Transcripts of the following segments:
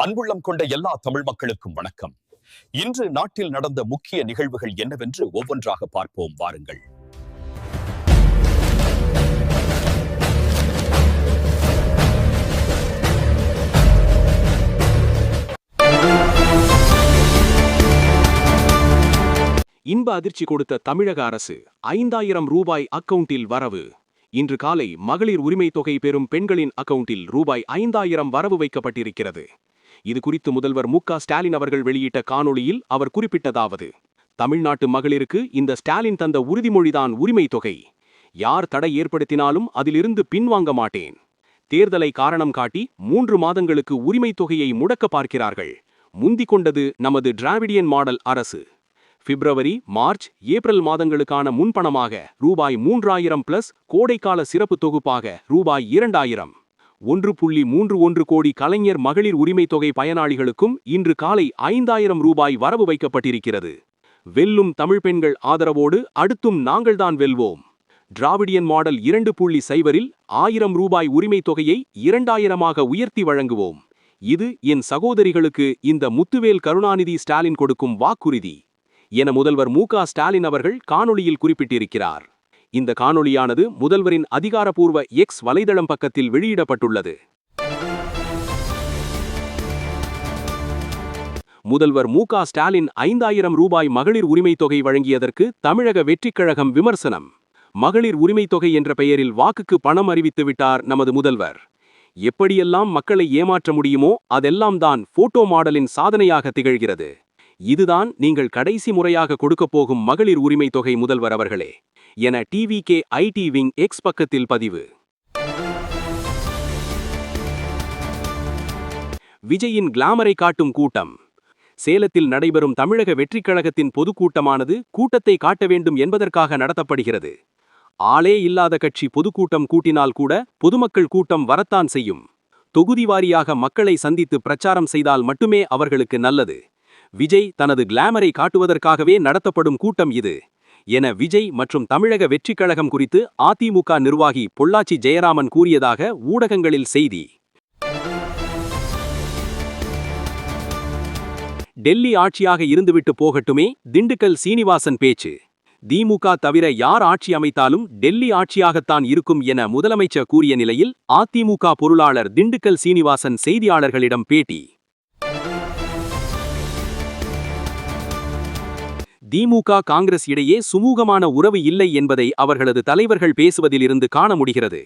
அன்புள்ளம் கொண்ட எல்லா தமிழ் மக்களுக்கும் வணக்கம். இன்று நாட்டில் நடந்த முக்கிய நிகழ்வுகள் என்னவென்று ஒவ்வொன்றாக பார்ப்போம் வாருங்கள். இன்ப அதிர்ச்சி கொடுத்த தமிழக அரசு 5000 ரூபாய் அக்கவுண்டில் வரவு. இன்று காலை மகளிர் உரிமை தொகை பெறும் பெண்களின் அக்கவுண்டில் ரூபாய் 5000 வரவு வைக்கப்பட்டிருக்கிறது. இது குறித்து முதல்வர் மு.க.ஸ்டாலின் அவர்கள் வெளியிட்ட காணொளியில் அவர் குறிப்பிட்டதாவது: தமிழ்நாட்டு மகளிருக்கு இந்த ஸ்டாலின் தந்த உறுதிமொழிதான் உரிமை தொகை. யார் தடை ஏற்படுத்தினாலும் அதிலிருந்து பின்வாங்க மாட்டேன். தேர்தலை காரணம் காட்டி 3 மாதங்களுக்கு உரிமை தொகையை முடக்க பார்க்கிறார்கள். முந்திக் கொண்டது நமது டிராவிடியன் மாடல் அரசு. பிப்ரவரி, மார்ச், ஏப்ரல் மாதங்களுக்கான முன்பணமாக ரூபாய் 3000 பிளஸ் கோடைக்கால சிறப்பு தொகுப்பாக ரூபாய் 2000. 1.31 கோடி கலைஞர் மகளிர் உரிமை தொகை பயனாளிகளுக்கும் இன்று காலை 5000 ரூபாய் வரவு வைக்கப்பட்டிருக்கிறது. வெல்லும் தமிழ் பெண்கள் ஆதரவோடு அடுத்தும் நாங்கள்தான் வெல்வோம். டிராவிடியன் மாடல் 2.0 1000 ரூபாய் உரிமை தொகையை 2000ஆக உயர்த்தி வழங்குவோம். இது என் சகோதரிகளுக்கு இந்த முத்துவேல் கருணாநிதி ஸ்டாலின் கொடுக்கும் வாக்குறுதி என முதல்வர் மு.க.ஸ்டாலின் அவர்கள் காணொளியில் குறிப்பிட்டிருக்கிறார். இந்த காணொளியானது முதல்வரின் அதிகாரப்பூர்வ எக்ஸ் வலைதளம் பக்கத்தில் வெளியிடப்பட்டுள்ளது. முதல்வர் மு.க.ஸ்டாலின் 5000 ரூபாய் மகளிர் உரிமை தொகை வழங்கியதற்கு தமிழக வெற்றிக் கழகம் விமர்சனம். மகளிர் உரிமை தொகை என்ற பெயரில் வாக்குக்கு பணம் அறிவித்து விட்டார் நமது முதல்வர். எப்படியெல்லாம் மக்களை ஏமாற்ற முடியுமோ அதெல்லாம் தான் போட்டோ மாடலின் சாதனையாக திகழ்கிறது. இதுதான் நீங்கள் கடைசி முறையாக கொடுக்கப் போகும் மகளிர் உரிமை தொகை முதல்வர் அவர்களே என டிவிகே ஐடி விங் எக்ஸ் பக்கத்தில் பதிவு. விஜயின் கிளாமரை காட்டும் கூட்டம். சேலத்தில் நடைபெறும் தமிழக வெற்றிக் கழகத்தின் பொதுக்கூட்டமானது கூட்டத்தை காட்ட வேண்டும் என்பதற்காக நடத்தப்படுகிறது. ஆளே இல்லாத கட்சி பொதுக்கூட்டம் கூட்டினால் கூட பொதுமக்கள் கூட்டம் வரத்தான் செய்யும். தொகுதி வாரியாக மக்களை சந்தித்து பிரச்சாரம் செய்தால் மட்டுமே அவர்களுக்கு நல்லது. விஜய் தனது கிளாமரை காட்டுவதற்காகவே நடத்தப்படும் கூட்டம் இது என விஜய் மற்றும் தமிழக வெற்றிக் கழகம் குறித்து அதிமுக நிர்வாகி பொள்ளாச்சி ஜெயராமன் கூறியதாக ஊடகங்களில் செய்தி. டெல்லி ஆட்சியாக இருந்துவிட்டு போகட்டுமே, திண்டுக்கல் சீனிவாசன் பேச்சு. திமுக தவிர யார் ஆட்சி அமைத்தாலும் டெல்லி ஆட்சியாகத்தான் இருக்கும் என முதலமைச்சர் கூறிய நிலையில் அதிமுக பொருளாளர் திண்டுக்கல் சீனிவாசன் செய்தியாளர்களிடம் பேட்டி. திமுக காங்கிரஸ் இடையே சுமூகமான உறவு இல்லை என்பதை அவர்களது தலைவர்கள் பேசுவதிலிருந்து காண முடிகிறது.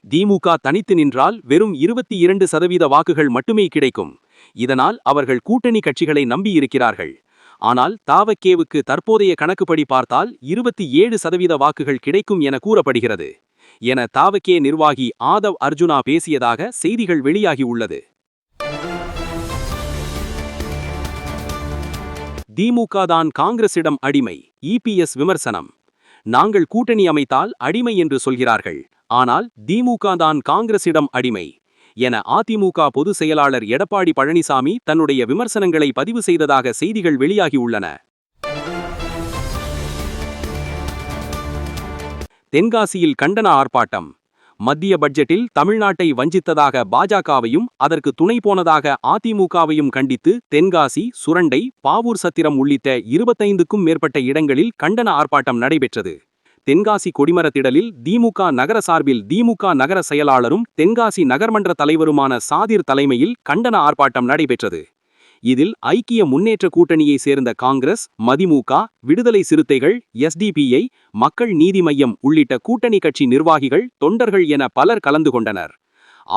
திமுக தனித்து நின்றால் வெறும் 22% வாக்குகள் மட்டுமே கிடைக்கும். இதனால் அவர்கள் கூட்டணி கட்சிகளை நம்பியிருக்கிறார்கள். ஆனால் தாவகேவுக்கு தற்போதைய கணக்குப்படி பார்த்தால் 27% வாக்குகள் கிடைக்கும் என கூறப்படுகிறது என தாவகே நிர்வாகி ஆதவ் அர்ஜுனா பேசியதாக செய்திகள் வெளியாகியுள்ளது. திமுக தான் காங்கிரசிடம் அடிமை. இபிஎஸ் விமர்சனம். நாங்கள் கூட்டணி அமைத்தால் அடிமை என்று சொல்கிறார்கள், ஆனால் திமுக தான் காங்கிரசிடம் அடிமை என அதிமுக பொதுச் செயலாளர் எடப்பாடி பழனிசாமி தன்னுடைய விமர்சனங்களை பதிவு செய்ததாக செய்திகள் வெளியாகியுள்ளன. தென்காசியில் கண்டன ஆர்ப்பாட்டம். மத்திய பட்ஜெட்டில் தமிழ்நாட்டை வஞ்சித்ததாக பாஜகவையும் அதற்கு துணை போனதாக அதிமுகவையும் கண்டித்து தென்காசி, சுரண்டை, பாவூர் சத்திரம் உள்ளிட்ட 25க்கும் மேற்பட்ட இடங்களில் கண்டன ஆர்ப்பாட்டம் நடைபெற்றது. தென்காசி கொடிமரத்திடலில் திமுக நகர சார்பில் திமுக நகர செயலாளரும் தென்காசி நகர்மன்ற தலைவருமான சாதிர் தலைமையில் கண்டன ஆர்ப்பாட்டம் நடைபெற்றது. இதில் ஐக்கிய முன்னேற்ற கூட்டணியை சேர்ந்த காங்கிரஸ், மதிமுக, விடுதலை சிறுத்தைகள், எஸ்டிபிஐ, மக்கள் நீதி மய்யம் உள்ளிட்ட கூட்டணி கட்சி நிர்வாகிகள், தொண்டர்கள் என பலர் கலந்து கொண்டனர்.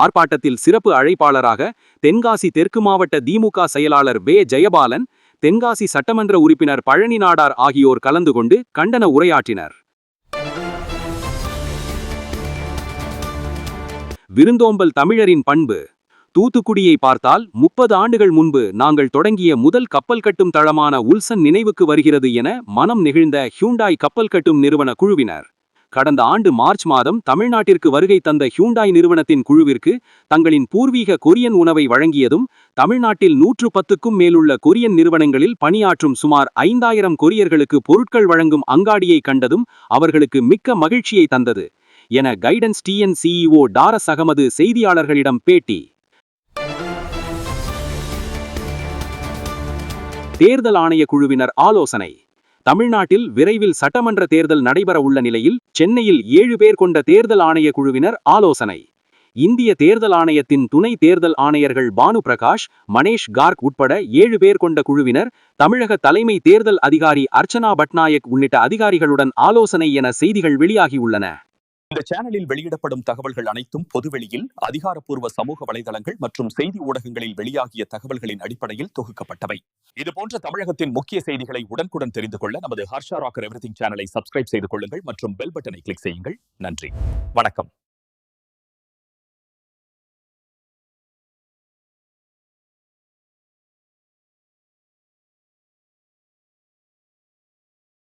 ஆர்ப்பாட்டத்தில் சிறப்பு அழைப்பாளராக தென்காசி தெற்கு மாவட்ட திமுக செயலாளர் வே. ஜெயபாலன், தென்காசி சட்டமன்ற உறுப்பினர் பழனி நாடார் ஆகியோர் கலந்து கொண்டு கண்டன உரையாற்றினர். விருந்தோம்பல் தமிழரின் பண்பு. தூத்துக்குடியை பார்த்தால் 30 ஆண்டுகள் முன்பு நாங்கள் தொடங்கிய முதல் கப்பல் கட்டும் தளமான உல்சன் நினைவுக்கு வருகிறது என மனம் நெகிழ்ந்த ஹியூண்டாய் கப்பல் கட்டும் நிறுவன குழுவினர். கடந்த ஆண்டு மார்ச் மாதம் தமிழ்நாட்டிற்கு வருகை தந்த ஹியூண்டாய் நிறுவனத்தின் குழுவிற்கு தங்களின் பூர்வீக கொரியன் உணவை வழங்கியதும் தமிழ்நாட்டில் 110க்கும் மேலுள்ள கொரியன் நிறுவனங்களில் பணியாற்றும் சுமார் 5000 கொரியர்களுக்கு பொருட்கள் வழங்கும் அங்காடியை கண்டதும் அவர்களுக்கு மிக்க மகிழ்ச்சியை தந்தது என guidance TN CEO Darez Ahamed செய்தியாளர்களிடம் பேட்டி. தேர்தல் ஆணைய குழுவினர் ஆலோசனை. தமிழ்நாட்டில் விரைவில் சட்டமன்ற தேர்தல் நடைபெற உள்ள நிலையில் சென்னையில் 7 பேர் கொண்ட தேர்தல் ஆணைய குழுவினர் ஆலோசனை. இந்திய தேர்தல் ஆணையத்தின் துணை தேர்தல் ஆணையர்கள் பானு பிரகாஷ், மனேஷ் கார்க் உட்பட 7 பேர் கொண்ட குழுவினர் தமிழக தலைமை தேர்தல் அதிகாரி அர்ச்சனா பட்நாயக் உள்ளிட்ட அதிகாரிகளுடன் ஆலோசனை என செய்திகள் வெளியாகியுள்ளன. இந்த சேனலில் வெளியிடப்படும் தகவல்கள் அனைத்தும் பொதுவெளியில் அதிகாரப்பூர்வ சமூக வலைதளங்கள் மற்றும் செய்தி ஊடகங்களில் வெளியாகிய தகவல்களின் அடிப்படையில் தொகுக்கப்பட்டவை. இதுபோன்ற தமிழகத்தின் முக்கிய செய்திகளை உடனுக்குடன் தெரிந்து கொள்ள நமது ஹர்ஷா ராக்கர் எவ்ரிதிங் சேனலை சப்ஸ்கிரைப் செய்து கொள்ளுங்கள் மற்றும் பெல் பட்டனை கிளிக் செய்யுங்கள். நன்றி, வணக்கம்.